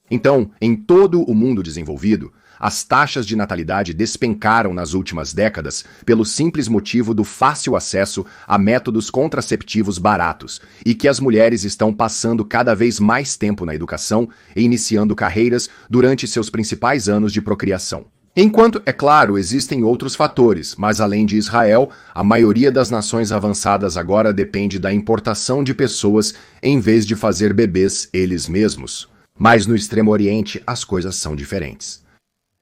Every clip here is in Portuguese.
Então, em todo o mundo desenvolvido, as taxas de natalidade despencaram nas últimas décadas pelo simples motivo do fácil acesso a métodos contraceptivos baratos e que as mulheres estão passando cada vez mais tempo na educação e iniciando carreiras durante seus principais anos de procriação. Enquanto, é claro, existem outros fatores, mas além de Israel, a maioria das nações avançadas agora depende da importação de pessoas em vez de fazer bebês eles mesmos. Mas no Extremo Oriente as coisas são diferentes.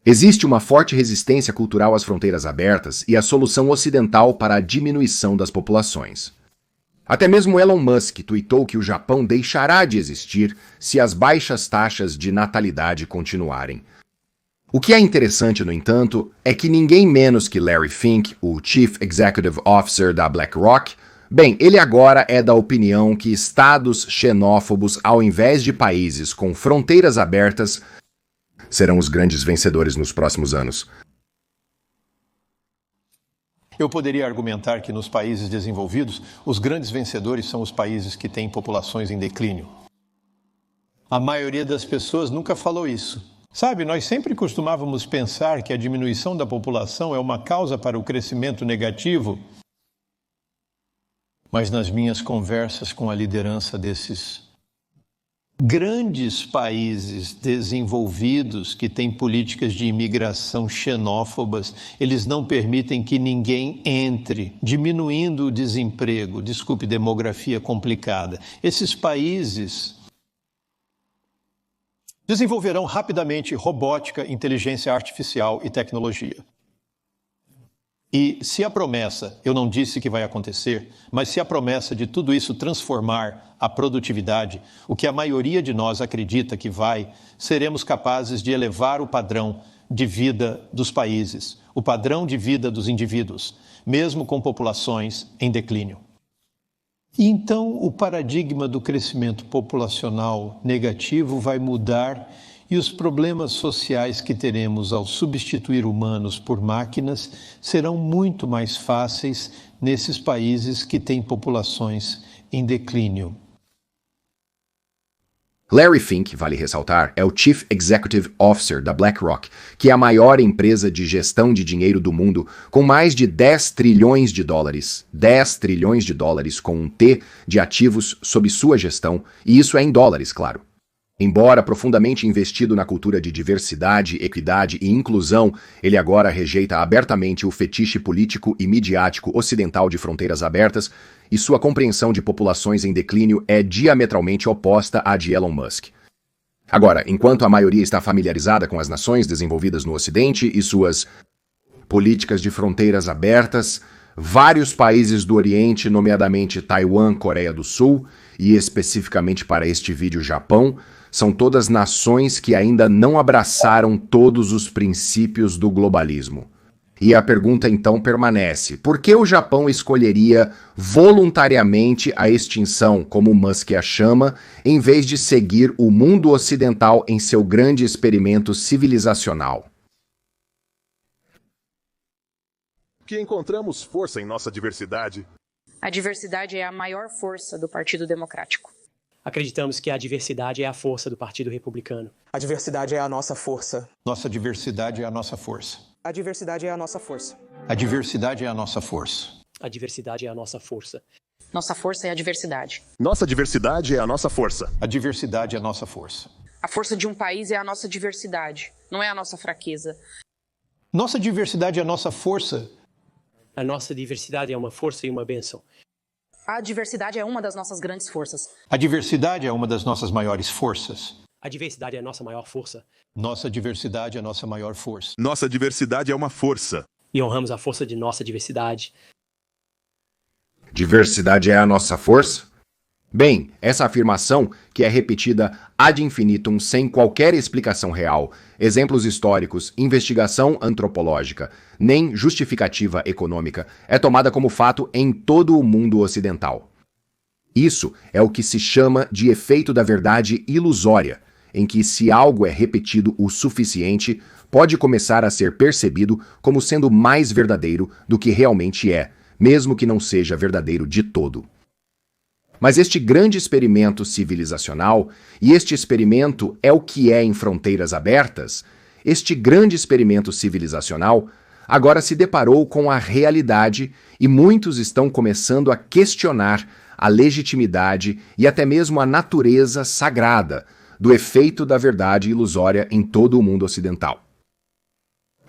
Existe uma forte resistência cultural às fronteiras abertas e à solução ocidental para a diminuição das populações. Até mesmo Elon Musk tuitou que o Japão deixará de existir se as baixas taxas de natalidade continuarem. O que é interessante, no entanto, é que ninguém menos que Larry Fink, o Chief Executive Officer da BlackRock, ele agora é da opinião que estados xenófobos, ao invés de países com fronteiras abertas, serão os grandes vencedores nos próximos anos. Eu poderia argumentar que nos países desenvolvidos, os grandes vencedores são os países que têm populações em declínio. A maioria das pessoas nunca falou isso. Sabe, nós sempre costumávamos pensar que a diminuição da população é uma causa para o crescimento negativo. Mas nas minhas conversas com a liderança desses grandes países desenvolvidos que têm políticas de imigração xenófobas, eles não permitem que ninguém entre, diminuindo o desemprego. Desculpe, demografia complicada. Esses países desenvolverão rapidamente robótica, inteligência artificial e tecnologia. E se a promessa, eu não disse que vai acontecer, mas se a promessa de tudo isso transformar a produtividade, o que a maioria de nós acredita que vai, seremos capazes de elevar o padrão de vida dos países, o padrão de vida dos indivíduos, mesmo com populações em declínio. E então o paradigma do crescimento populacional negativo vai mudar e os problemas sociais que teremos ao substituir humanos por máquinas serão muito mais fáceis nesses países que têm populações em declínio. Larry Fink, vale ressaltar, é o Chief Executive Officer da BlackRock, que é a maior empresa de gestão de dinheiro do mundo, com mais de 10 trilhões de dólares. 10 trilhões de dólares com um T de ativos sob sua gestão, e isso é em dólares, claro. Embora profundamente investido na cultura de diversidade, equidade e inclusão, ele agora rejeita abertamente o fetiche político e midiático ocidental de fronteiras abertas, e sua compreensão de populações em declínio é diametralmente oposta à de Elon Musk. Agora, enquanto a maioria está familiarizada com as nações desenvolvidas no Ocidente e suas políticas de fronteiras abertas, vários países do Oriente, nomeadamente Taiwan, Coreia do Sul e especificamente para este vídeo Japão, são todas nações que ainda não abraçaram todos os princípios do globalismo. E a pergunta então permanece: por que o Japão escolheria voluntariamente a extinção, como Musk a chama, em vez de seguir o mundo ocidental em seu grande experimento civilizacional? Que encontramos força em nossa diversidade. A diversidade é a maior força do Partido Democrático. Acreditamos que a diversidade é a força do Partido Republicano. A diversidade é a nossa força. Nossa diversidade é a nossa força. A diversidade é a nossa força. A diversidade é a nossa força. A diversidade é a nossa força. Nossa força é a diversidade. Nossa diversidade é a nossa força. A diversidade é a nossa força. A força de um país é a nossa diversidade, não é a nossa fraqueza. Nossa diversidade é a nossa força. A nossa diversidade é uma força e uma bênção. A diversidade é uma das nossas grandes forças. A diversidade é uma das nossas maiores forças. A diversidade é a nossa maior força. Nossa diversidade é a nossa maior força. Nossa diversidade é uma força. E honramos a força de nossa diversidade. Diversidade é a nossa força? Bem, essa afirmação, que é repetida ad infinitum sem qualquer explicação real, exemplos históricos, investigação antropológica, nem justificativa econômica, é tomada como fato em todo o mundo ocidental. Isso é o que se chama de efeito da verdade ilusória, em que se algo é repetido o suficiente, pode começar a ser percebido como sendo mais verdadeiro do que realmente é, mesmo que não seja verdadeiro de todo. Mas este grande experimento civilizacional, e este experimento é o que é em fronteiras abertas, este grande experimento civilizacional agora se deparou com a realidade e muitos estão começando a questionar a legitimidade e até mesmo a natureza sagrada do efeito da verdade ilusória em todo o mundo ocidental.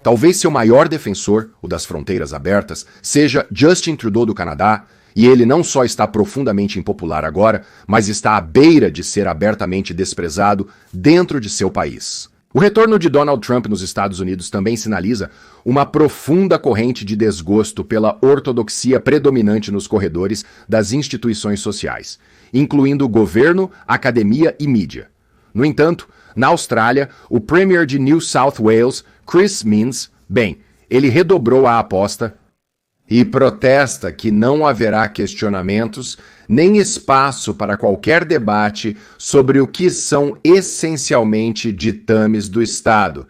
Talvez seu maior defensor, o das fronteiras abertas, seja Justin Trudeau do Canadá, e ele não só está profundamente impopular agora, mas está à beira de ser abertamente desprezado dentro de seu país. O retorno de Donald Trump nos Estados Unidos também sinaliza uma profunda corrente de desgosto pela ortodoxia predominante nos corredores das instituições sociais, incluindo governo, academia e mídia. No entanto, na Austrália, o Premier de New South Wales, Chris Minns, ele redobrou a aposta e protesta que não haverá questionamentos nem espaço para qualquer debate sobre o que são essencialmente ditames do Estado.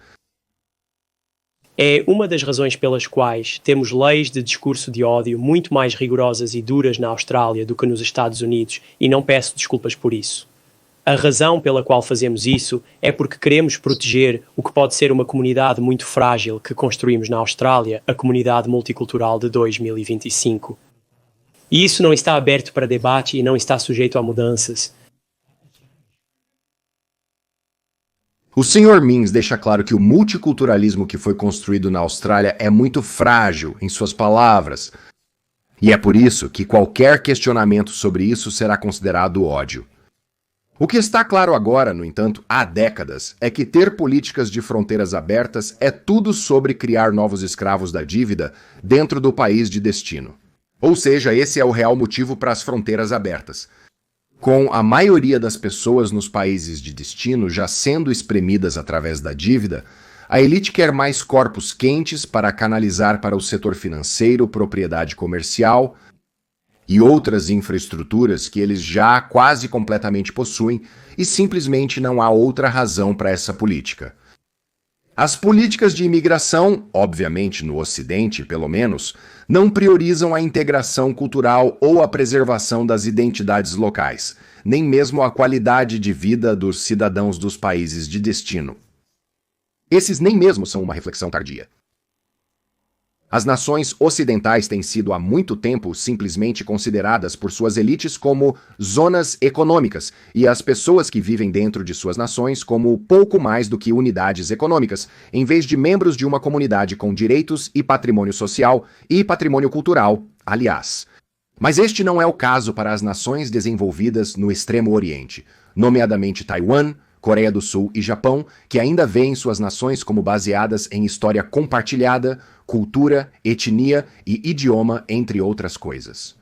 É uma das razões pelas quais temos leis de discurso de ódio muito mais rigorosas e duras na Austrália do que nos Estados Unidos, e não peço desculpas por isso. A razão pela qual fazemos isso é porque queremos proteger o que pode ser uma comunidade muito frágil que construímos na Austrália, a comunidade multicultural de 2025. E isso não está aberto para debate e não está sujeito a mudanças. O Sr. Minns deixa claro que o multiculturalismo que foi construído na Austrália é muito frágil, em suas palavras. E é por isso que qualquer questionamento sobre isso será considerado ódio. O que está claro agora, no entanto, há décadas, é que ter políticas de fronteiras abertas é tudo sobre criar novos escravos da dívida dentro do país de destino. Ou seja, esse é o real motivo para as fronteiras abertas. Com a maioria das pessoas nos países de destino já sendo espremidas através da dívida, a elite quer mais corpos quentes para canalizar para o setor financeiro, propriedade comercial e outras infraestruturas que eles já quase completamente possuem, e simplesmente não há outra razão para essa política. As políticas de imigração, obviamente no Ocidente pelo menos, não priorizam a integração cultural ou a preservação das identidades locais, nem mesmo a qualidade de vida dos cidadãos dos países de destino. Esses nem mesmo são uma reflexão tardia. As nações ocidentais têm sido há muito tempo simplesmente consideradas por suas elites como zonas econômicas e as pessoas que vivem dentro de suas nações como pouco mais do que unidades econômicas, em vez de membros de uma comunidade com direitos e patrimônio social e patrimônio cultural, aliás. Mas este não é o caso para as nações desenvolvidas no Extremo Oriente, nomeadamente Taiwan, Coreia do Sul e Japão, que ainda veem suas nações como baseadas em história compartilhada, cultura, etnia e idioma, entre outras coisas.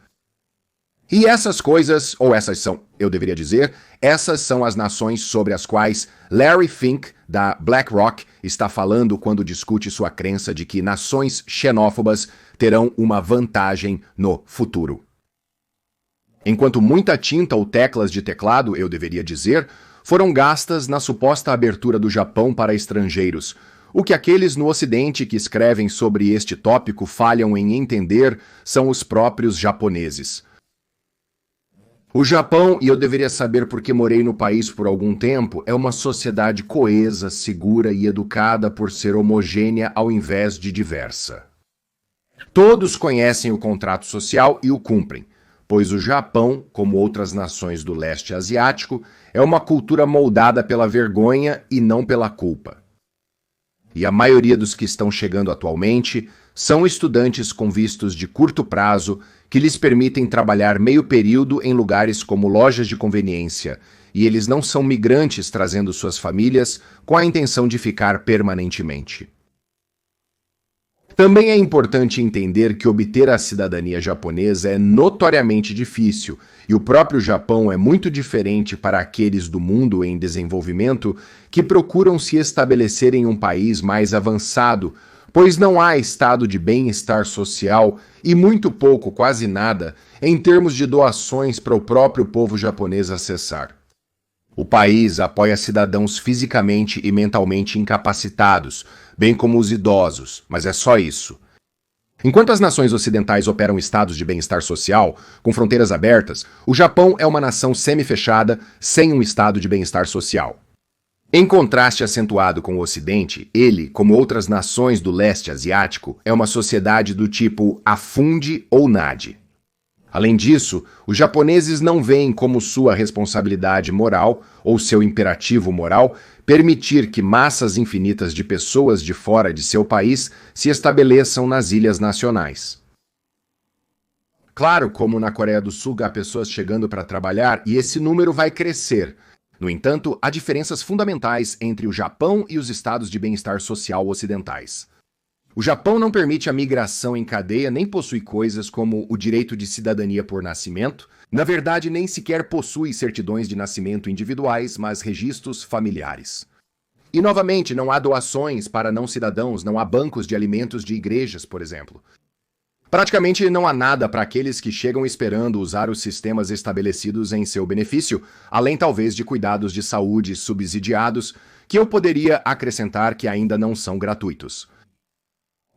E essas coisas, ou essas são, eu deveria dizer, essas são as nações sobre as quais Larry Fink, da BlackRock, está falando quando discute sua crença de que nações xenófobas terão uma vantagem no futuro. Enquanto muita tinta ou teclas de teclado, eu deveria dizer, foram gastas na suposta abertura do Japão para estrangeiros, o que aqueles no Ocidente que escrevem sobre este tópico falham em entender são os próprios japoneses. O Japão, e eu deveria saber porque morei no país por algum tempo, é uma sociedade coesa, segura e educada por ser homogênea ao invés de diversa. Todos conhecem o contrato social e o cumprem, pois o Japão, como outras nações do leste asiático, é uma cultura moldada pela vergonha e não pela culpa. E a maioria dos que estão chegando atualmente são estudantes com vistos de curto prazo que lhes permitem trabalhar meio período em lugares como lojas de conveniência, e eles não são migrantes trazendo suas famílias com a intenção de ficar permanentemente. Também é importante entender que obter a cidadania japonesa é notoriamente difícil, e o próprio Japão é muito diferente para aqueles do mundo em desenvolvimento que procuram se estabelecer em um país mais avançado, pois não há estado de bem-estar social e muito pouco, quase nada, em termos de doações para o próprio povo japonês acessar. O país apoia cidadãos fisicamente e mentalmente incapacitados, bem como os idosos, mas é só isso. Enquanto as nações ocidentais operam estados de bem-estar social, com fronteiras abertas, o Japão é uma nação semi-fechada, sem um estado de bem-estar social. Em contraste acentuado com o Ocidente, ele, como outras nações do leste asiático, é uma sociedade do tipo afunde ou nade. Além disso, os japoneses não veem como sua responsabilidade moral ou seu imperativo moral permitir que massas infinitas de pessoas de fora de seu país se estabeleçam nas ilhas nacionais. Claro, como na Coreia do Sul há pessoas chegando para trabalhar e esse número vai crescer. No entanto, há diferenças fundamentais entre o Japão e os estados de bem-estar social ocidentais. O Japão não permite a migração em cadeia nem possui coisas como o direito de cidadania por nascimento. Na verdade, nem sequer possui certidões de nascimento individuais, mas registros familiares. E, novamente, não há doações para não-cidadãos, não há bancos de alimentos de igrejas, por exemplo. Praticamente não há nada para aqueles que chegam esperando usar os sistemas estabelecidos em seu benefício, além talvez de cuidados de saúde subsidiados, que eu poderia acrescentar que ainda não são gratuitos.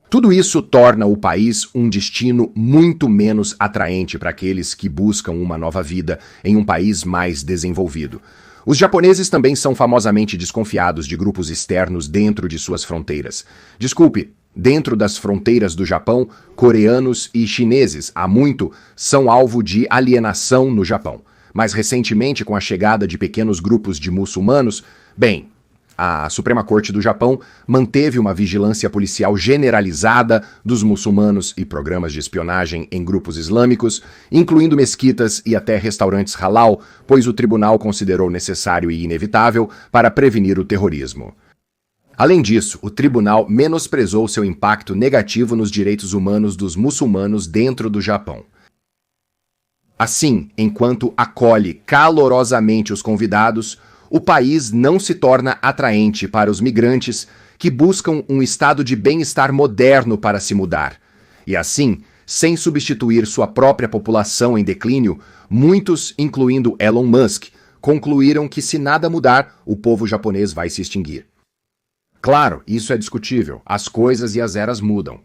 Tudo isso torna o país um destino muito menos atraente para aqueles que buscam uma nova vida em um país mais desenvolvido. Os japoneses também são famosamente desconfiados de grupos externos dentro de suas fronteiras. Desculpe, dentro das fronteiras do Japão, coreanos e chineses, há muito, são alvo de alienação no Japão. Mais recentemente, com a chegada de pequenos grupos de muçulmanos, a Suprema Corte do Japão manteve uma vigilância policial generalizada dos muçulmanos e programas de espionagem em grupos islâmicos, incluindo mesquitas e até restaurantes halal, pois o tribunal considerou necessário e inevitável para prevenir o terrorismo. Além disso, o tribunal menosprezou seu impacto negativo nos direitos humanos dos muçulmanos dentro do Japão. Assim, enquanto acolhe calorosamente os convidados, o país não se torna atraente para os migrantes que buscam um estado de bem-estar moderno para se mudar. E assim, sem substituir sua própria população em declínio, muitos, incluindo Elon Musk, concluíram que se nada mudar, o povo japonês vai se extinguir. Claro, isso é discutível. As coisas e as eras mudam.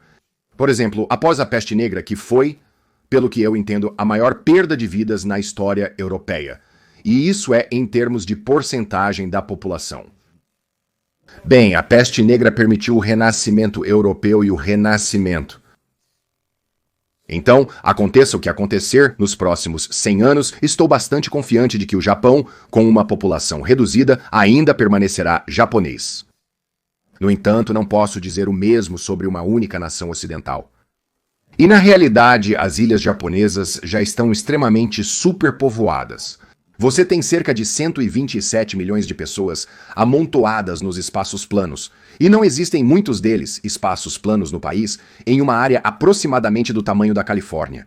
Por exemplo, após a peste negra, que foi, pelo que eu entendo, a maior perda de vidas na história europeia. E isso é em termos de porcentagem da população. A peste negra permitiu o renascimento europeu e o renascimento. Então, aconteça o que acontecer nos próximos 100 anos, estou bastante confiante de que o Japão, com uma população reduzida, ainda permanecerá japonês. No entanto, não posso dizer o mesmo sobre uma única nação ocidental. E na realidade, as ilhas japonesas já estão extremamente superpovoadas. Você tem cerca de 127 milhões de pessoas amontoadas nos espaços planos, e não existem muitos deles, espaços planos no país, em uma área aproximadamente do tamanho da Califórnia.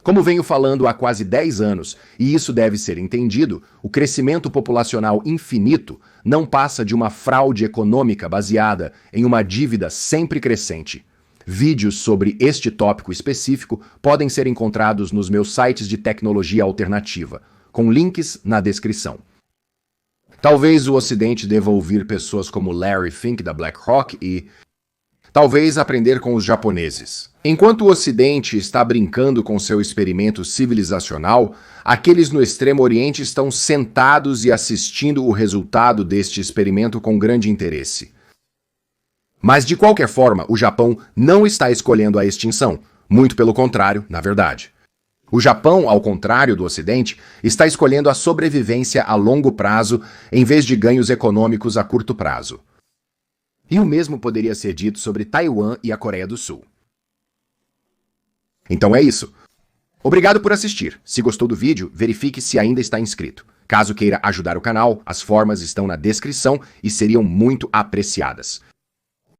Como venho falando há quase 10 anos, e isso deve ser entendido, o crescimento populacional infinito não passa de uma fraude econômica baseada em uma dívida sempre crescente. Vídeos sobre este tópico específico podem ser encontrados nos meus sites de tecnologia alternativa, com links na descrição. Talvez o Ocidente deva ouvir pessoas como Larry Fink da BlackRock e talvez aprender com os japoneses. Enquanto o Ocidente está brincando com seu experimento civilizacional, aqueles no Extremo Oriente estão sentados e assistindo o resultado deste experimento com grande interesse. Mas, de qualquer forma, o Japão não está escolhendo a extinção. Muito pelo contrário, na verdade. O Japão, ao contrário do Ocidente, está escolhendo a sobrevivência a longo prazo em vez de ganhos econômicos a curto prazo. E o mesmo poderia ser dito sobre Taiwan e a Coreia do Sul. Então é isso. Obrigado por assistir. Se gostou do vídeo, verifique se ainda está inscrito. Caso queira ajudar o canal, as formas estão na descrição e seriam muito apreciadas.